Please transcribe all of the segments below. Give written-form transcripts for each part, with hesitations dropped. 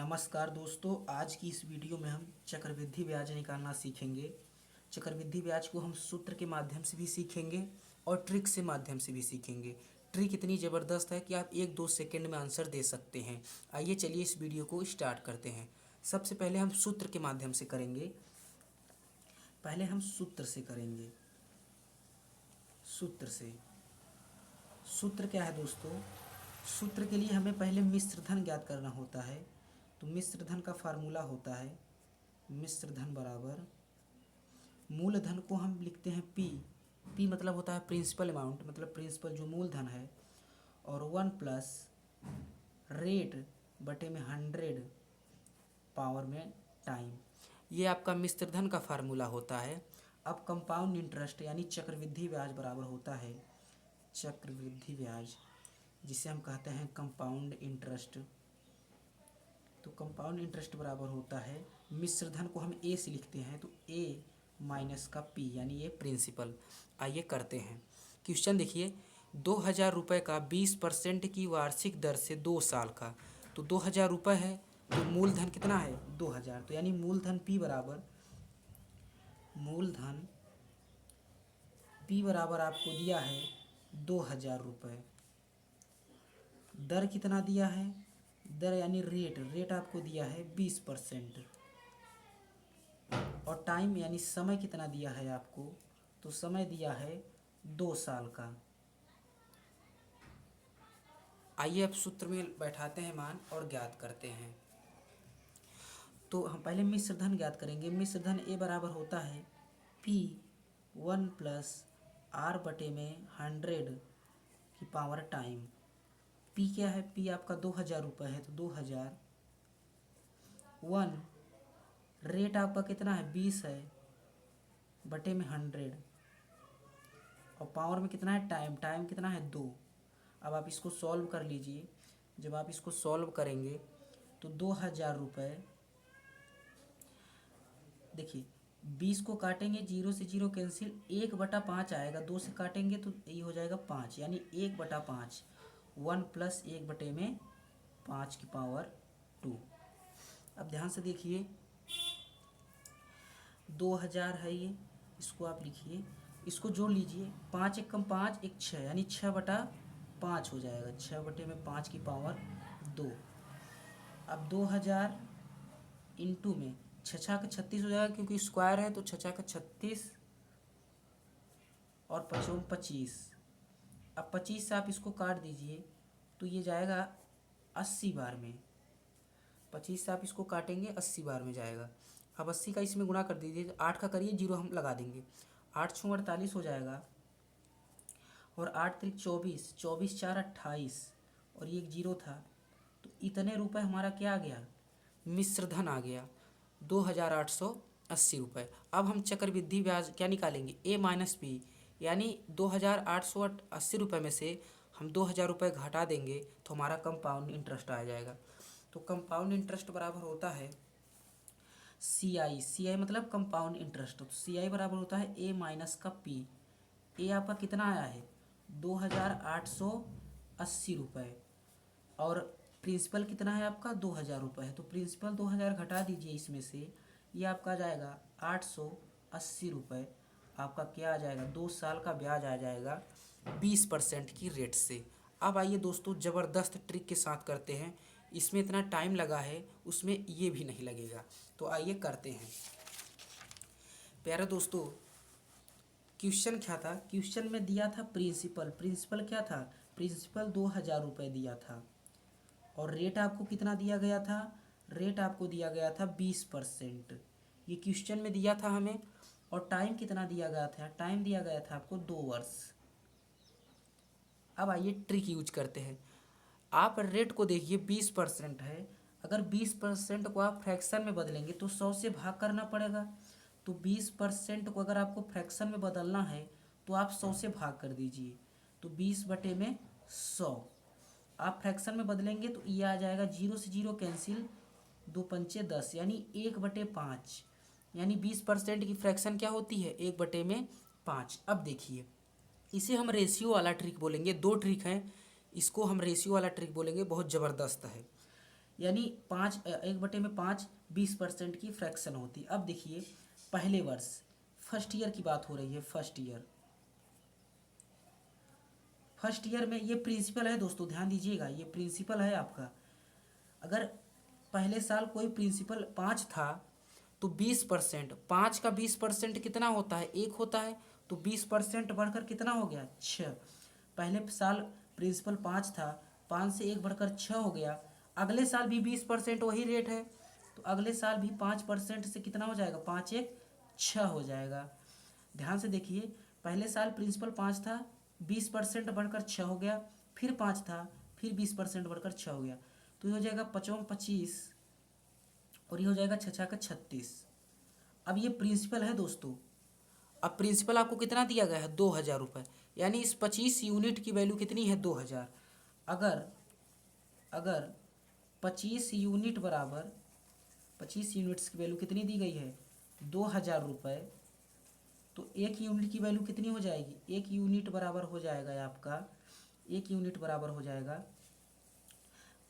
नमस्कार दोस्तों, आज की इस वीडियो में हम चक्रवृद्धि ब्याज निकालना सीखेंगे। चक्रवृद्धि ब्याज को हम सूत्र के माध्यम से भी सीखेंगे और ट्रिक से माध्यम से भी सीखेंगे। ट्रिक इतनी ज़बरदस्त है कि आप 1-2 सेकंड में आंसर दे सकते हैं। आइए चलिए इस वीडियो को स्टार्ट करते हैं। सबसे पहले हम सूत्र के माध्यम से करेंगे। पहले हम सूत्र से करेंगे। सूत्र क्या है दोस्तों? सूत्र के लिए हमें पहले मिश्र धन ज्ञात करना होता है। तो मिश्र धन का फार्मूला होता है मिश्र धन बराबर मूलधन को हम लिखते हैं पी मतलब होता है प्रिंसिपल अमाउंट, मतलब प्रिंसिपल जो मूलधन है, और 1 प्लस रेट बटे में 100 पावर में टाइम। ये आपका मिश्र धन का फार्मूला होता है। अब कंपाउंड इंटरेस्ट यानी चक्रवृद्धि ब्याज बराबर होता है चक्रवृद्धि ब्याज, जिसे हम कहते हैं कंपाउंड इंटरेस्ट। तो कंपाउंड इंटरेस्ट बराबर होता है, मिश्र धन को हम ए से लिखते हैं, तो ए माइनस का पी यानी ये प्रिंसिपल। आइए करते हैं। क्वेश्चन देखिए, 2000 रुपये का 20% की वार्षिक दर से 2 साल का। तो 2000 रुपये है, तो मूलधन कितना है 2000। तो यानी मूलधन पी बराबर आपको दिया है 2000 रुपये। दर कितना दिया है? दर यानी रेट आपको दिया है 20%। और टाइम यानी समय कितना दिया है आपको? तो समय दिया है 2 साल का। आइए अब सूत्र में बैठाते हैं मान और ज्ञात करते हैं। तो हम पहले मिश्र धन ज्ञात करेंगे। मिश्र धन ए बराबर होता है पी 1 प्लस आर बटे में 100 की पावर टाइम। पी क्या है? पी आपका 2000 रुपये है, तो 2000 1 रेट आपका कितना है 20 है बटे में 100, और पावर में कितना है टाइम कितना है 2। अब आप इसको सॉल्व कर लीजिए। जब आप इसको सॉल्व करेंगे तो 2000 रुपये, देखिए 20 को काटेंगे, 0 से 0 कैंसिल, 1/5 आएगा। 2 से काटेंगे तो ये हो जाएगा 5, यानी 1/5 1 प्लस 1 बटे में 5 की पावर 2। अब ध्यान से देखिए, 2000 है ये, इसको आप लिखिए, इसको जोड़ लीजिए। 5 एक कम 5 एक 6, यानी 6/5 हो जाएगा। 6 बटे में 5 की पावर 2। अब 2000 इंटू में 6 का 36 हो जाएगा, क्योंकि स्क्वायर है, तो 6 का 36 और 5 25। अब 25 से आप इसको काट दीजिए तो ये जाएगा 80 बार में। 25 से आप इसको काटेंगे 80 बार में जाएगा। अब 80 का इसमें गुणा कर दीजिए, 8 का करिए, 0 हम लगा देंगे। 8 छूँ 48 हो जाएगा, और 8 त्रिक 24, 24 4 28, और ये एक 0 था। तो इतने रुपए हमारा क्या आ गया? मिश्र धन आ गया 2880 रुपये। अब हम चक्रवृद्धि ब्याज क्या निकालेंगे? ए माइनस पी, यानी 2880 रुपये में से हम 2000 रुपये घटा देंगे तो हमारा कंपाउंड इंटरेस्ट आ जाएगा। तो कंपाउंड इंटरेस्ट बराबर होता है सी आई मतलब कंपाउंड इंटरेस्ट। तो सी आई बराबर होता है ए माइनस का पी। ए आपका कितना आया है 2880 रुपये, और प्रिंसिपल कितना है आपका 2000 रुपये है। तो प्रिंसिपल 2000 घटा दीजिए इसमें से, ये आपका आ जाएगा 880 रुपये। आपका क्या आ जाएगा? 2 साल का ब्याज आ जाएगा 20% की रेट से। अब आइए दोस्तों, ज़बरदस्त ट्रिक के साथ करते हैं। इसमें इतना टाइम लगा है, उसमें ये भी नहीं लगेगा। तो आइए करते हैं। प्यारे दोस्तों, क्वेश्चन क्या था? क्वेश्चन में दिया था प्रिंसिपल क्या था? प्रिंसिपल 2000 रुपये दिया था, और रेट आपको कितना दिया गया था? रेट आपको दिया गया था 20%। ये क्वेश्चन में दिया था हमें। और टाइम कितना दिया गया था? टाइम दिया गया था आपको 2 वर्ष। अब आइए ट्रिक यूज करते हैं। आप रेट को देखिए 20% है, अगर 20% को आप फ्रैक्शन में बदलेंगे तो 100 से भाग करना पड़ेगा। तो 20% को अगर आपको फ्रैक्शन में बदलना है तो आप 100 से भाग कर दीजिए। तो 20 बटे में 100 आप फ्रैक्शन में बदलेंगे तो ये आ जाएगा, 0 से 0 कैंसिल, 2 पंचे 10, यानी 1/5। यानी 20% की फ्रैक्शन क्या होती है? 1/5। अब देखिए, इसे हम रेशियो वाला ट्रिक बोलेंगे। 2 ट्रिक हैं, इसको हम रेशियो वाला ट्रिक बोलेंगे, बहुत ज़बरदस्त है। यानी 1/5 20% की फ्रैक्शन होती। अब देखिए पहले वर्ष फर्स्ट ईयर की बात हो रही है। फर्स्ट ईयर में ये प्रिंसिपल है दोस्तों, ध्यान दीजिएगा, ये प्रिंसिपल है आपका। अगर पहले साल कोई प्रिंसिपल 5 था तो 20%, 5 का 20% कितना होता है, 1 होता है। तो 20% बढ़कर कितना हो गया, 6। पहले साल प्रिंसिपल 5 था, 5 से 1 बढ़कर 6 हो गया। अगले साल भी 20% वही रेट है, तो अगले साल भी 5% से कितना हो जाएगा, 5 1 6 हो जाएगा। ध्यान से देखिए, पहले साल प्रिंसिपल 5 था, 20% बढ़कर 6 हो गया, फिर 5 था, फिर 20% बढ़कर 6 हो गया। तो ये हो जाएगा 55 25 और ये हो जाएगा 6 का 36। अब ये प्रिंसिपल है दोस्तों। अब प्रिंसिपल आपको कितना दिया गया है, 2000 रुपये। यानी इस 25 यूनिट की वैल्यू कितनी है, 2000। अगर अगर 25 यूनिट बराबर 25 यूनिट्स की वैल्यू कितनी दी गई है, 2000 रुपये, तो 1 यूनिट की वैल्यू कितनी हो जाएगी, 1 यूनिट बराबर हो जाएगा आपका, 1 यूनिट बराबर हो जाएगा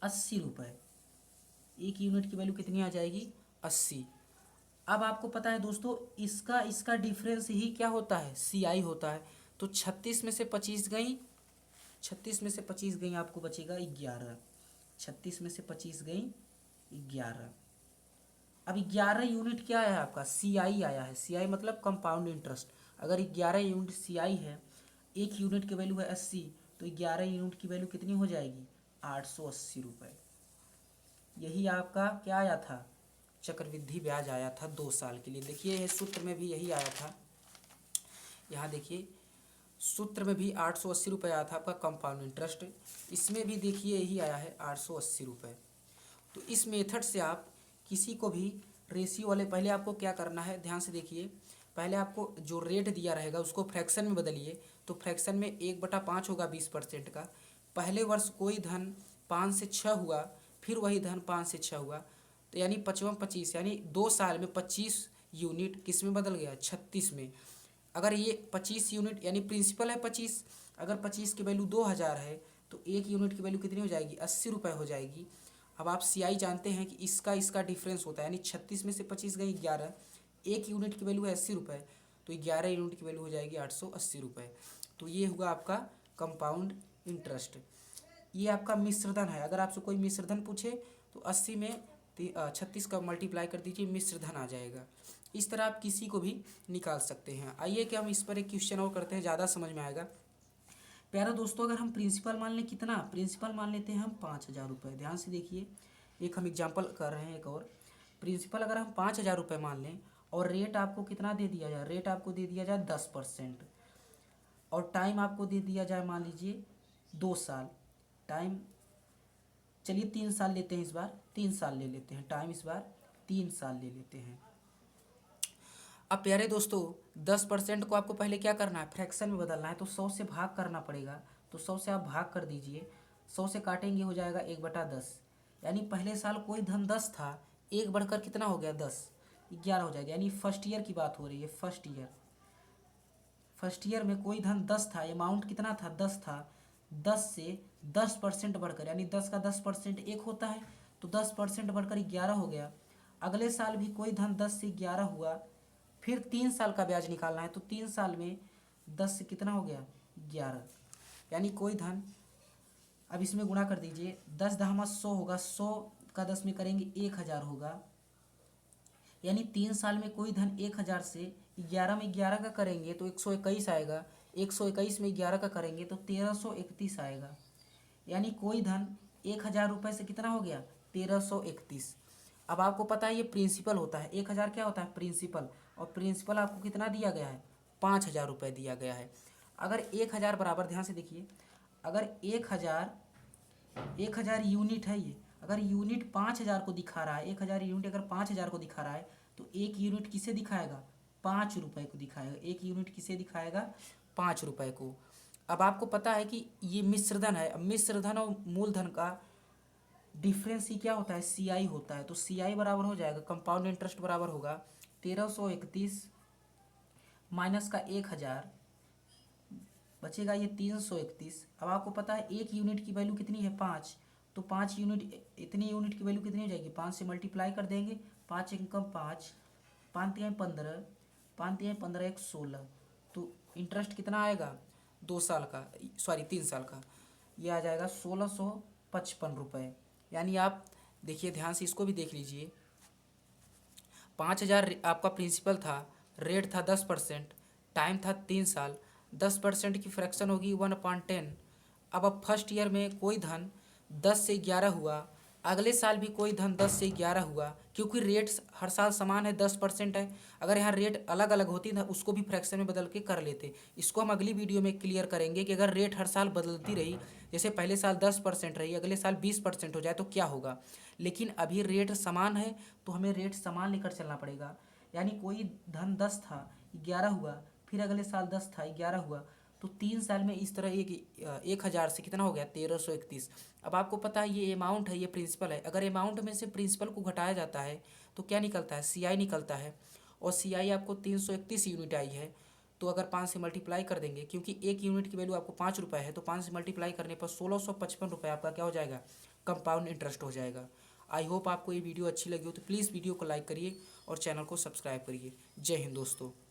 80 रुपये। 1 यूनिट की वैल्यू कितनी आ जाएगी, 80। अब आपको पता है दोस्तों, इसका डिफरेंस ही क्या होता है, CI होता है। तो 36 में से 25 गई, 36 में से 25 गई, आपको बचेगा 11। 36 में से 25 गई 11। अब 11 यूनिट क्या आया है आपका, CI आया है। CI मतलब कंपाउंड इंटरेस्ट। अगर 11 यूनिट CI है, 1 यूनिट की वैल्यू है 80, तो 11 यूनिट की वैल्यू कितनी हो जाएगी, 880 रुपये। यही आपका क्या आया था, चक्रवृद्धि ब्याज आया था 2 साल के लिए। देखिए यह सूत्र में भी यही आया था, यहाँ देखिए सूत्र में भी 880 रुपये आया था आपका कंपाउंड इंटरेस्ट। इसमें भी देखिए यही आया है 880 रुपये। तो इस मेथड से आप किसी को भी रेशियो वाले, पहले आपको क्या करना है, ध्यान से देखिए, पहले आपको जो रेट दिया रहेगा उसको फ्रैक्शन में बदलिए। तो फ्रैक्शन में 1/5 होगा 20% का। पहले वर्ष कोई धन 5 से 6 हुआ, फिर वही धन 5 से 6 हुआ, तो यानी 55 25, यानी 2 साल में 25 यूनिट किस में बदल गया, 36 में। अगर ये 25 यूनिट यानी प्रिंसिपल है 25, अगर 25 की वैल्यू 2000 है तो 1 यूनिट की वैल्यू कितनी हो जाएगी, 80 रुपये हो जाएगी। अब आप CI जानते हैं कि इसका डिफरेंस होता है, यानी 36 में से 25 गई 11, 1 यूनिट की वैल्यू है 80 रुपये, तो 11 यूनिट की वैल्यू हो जाएगी 880 रुपये। तो ये हुआ आपका कंपाउंड इंटरेस्ट। ये आपका मिश्रधन है। अगर आपसे कोई मिश्रधन पूछे तो 80 में 36 का मल्टीप्लाई कर दीजिए, मिश्रधन आ जाएगा। इस तरह आप किसी को भी निकाल सकते हैं। आइए कि हम इस पर एक क्वेश्चन और करते हैं, ज़्यादा समझ में आएगा। प्यारा दोस्तों, अगर हम प्रिंसिपल मान लें, कितना प्रिंसिपल मान लेते हैं हम, 5000 रुपये। ध्यान से देखिए, एक हम एग्जाम्पल कर रहे हैं एक और। प्रिंसिपल अगर हम 5000 रुपये मान लें और रेट आपको कितना दे दिया जाए, रेट आपको दे दिया जाए 10%, और टाइम आपको दे दिया जाए मान लीजिए 2 साल। टाइम चलिए 3 साल लेते हैं, इस बार 3 साल ले लेते हैं, टाइम इस बार 3 साल ले लेते हैं। अब प्यारे दोस्तों, 10% को आपको पहले क्या करना है, फ्रैक्शन में बदलना है। तो 100 से भाग करना पड़ेगा। तो 100 से आप भाग कर दीजिए, 100 से काटेंगे हो जाएगा 1/10। यानी पहले साल कोई धन 10 था, 1 बढ़कर कितना हो गया, 10, 11 हो जाएगा। यानी फर्स्ट ईयर की बात हो रही है, फर्स्ट ईयर में कोई धन 10 था, अमाउंट कितना था, 10 था। 10 से 10% बढ़कर, यानी 10 का 10% 1 होता है, तो 10% बढ़कर 11 हो गया। अगले साल भी कोई धन 10 से 11 हुआ, फिर 3 साल का ब्याज निकालना है। तो 3 साल में 10 से कितना हो गया, 11। यानी कोई धन, अब इसमें गुणा कर दीजिए, 10 दहमा 100 होगा, 100 का 10 में करेंगे 1000 होगा। यानी 3 साल में कोई धन 1000 से 11 में 11 का करेंगे तो 121 आएगा, 121 में 11 का करेंगे तो 1331 आएगा। यानी कोई धन 1000 रुपये से कितना हो गया, 1331। अब आपको पता है ये प्रिंसिपल होता है, 1000 क्या होता है, प्रिंसिपल, और प्रिंसिपल आपको कितना दिया गया है, 5000 रुपये दिया गया है। अगर 1000 बराबर, ध्यान से देखिए, अगर 1000 यूनिट है ये, अगर यूनिट 5000 को दिखा रहा है, 1000 यूनिट अगर 5000 को दिखा रहा है, तो 1 यूनिट किसे दिखाएगा, 5 रुपये को दिखाएगा। 1 यूनिट किसे दिखाएगा, 5 रुपये को। अब आपको पता है कि ये मिश्रधन है। अब मिश्रधन और मूलधन का डिफरेंस ही क्या होता है, CI होता है। तो CI बराबर हो जाएगा, कंपाउंड इंटरेस्ट बराबर होगा 1331 माइनस का 1000, बचेगा ये 331। अब आपको पता है 1 यूनिट की वैल्यू कितनी है, 5, तो 5 यूनिट, इतनी यूनिट की वैल्यू कितनी हो जाएगी, 5 से मल्टीप्लाई कर देंगे, 5 एकम 5, 5 तिहाई 15, 5 तिहाई 15 एक 16, तो इंटरेस्ट कितना आएगा 2 साल का, सॉरी 3 साल का, ये आ जाएगा 1655 रुपये। यानी आप देखिए ध्यान से, इसको भी देख लीजिए, 5,000 आपका प्रिंसिपल था, रेट था 10%, टाइम था 3 साल, 10% की फ्रैक्शन होगी 1/10। अब फर्स्ट ईयर में कोई धन 10 से 11 हुआ, अगले साल भी कोई धन 10 से 11 हुआ, क्योंकि रेट्स हर साल समान है, 10% है। अगर यहाँ रेट अलग अलग होती ना, उसको भी फ्रैक्शन में बदल के कर लेते। इसको हम अगली वीडियो में क्लियर करेंगे कि अगर रेट हर साल बदलती रही, जैसे पहले साल 10% रही, अगले साल 20% हो जाए तो क्या होगा। लेकिन अभी रेट समान है, तो हमें रेट समान लेकर चलना पड़ेगा। यानी कोई धन 10 था, 11 हुआ, फिर अगले साल 10 था, 11 हुआ, तो 3 साल में इस तरह 1,000 से कितना हो गया 1331। अब आपको पता है ये अमाउंट है, ये प्रिंसिपल है। अगर अमाउंट में से प्रिंसिपल को घटाया जाता है तो क्या निकलता है, CI निकलता है, और CI आपको 331 यूनिट आई है। तो अगर 5 से मल्टीप्लाई कर देंगे, क्योंकि एक यूनिट की वैल्यू आपको 5 रुपये है, तो 5 से मल्टीप्लाई करने पर 1655 रुपये आपका क्या हो जाएगा, कंपाउंड इंटरेस्ट हो जाएगा। आई होप आपको ये वीडियो अच्छी लगी हो, तो प्लीज़ वीडियो को लाइक करिए और चैनल को सब्सक्राइब करिए। जय हिंद दोस्तों।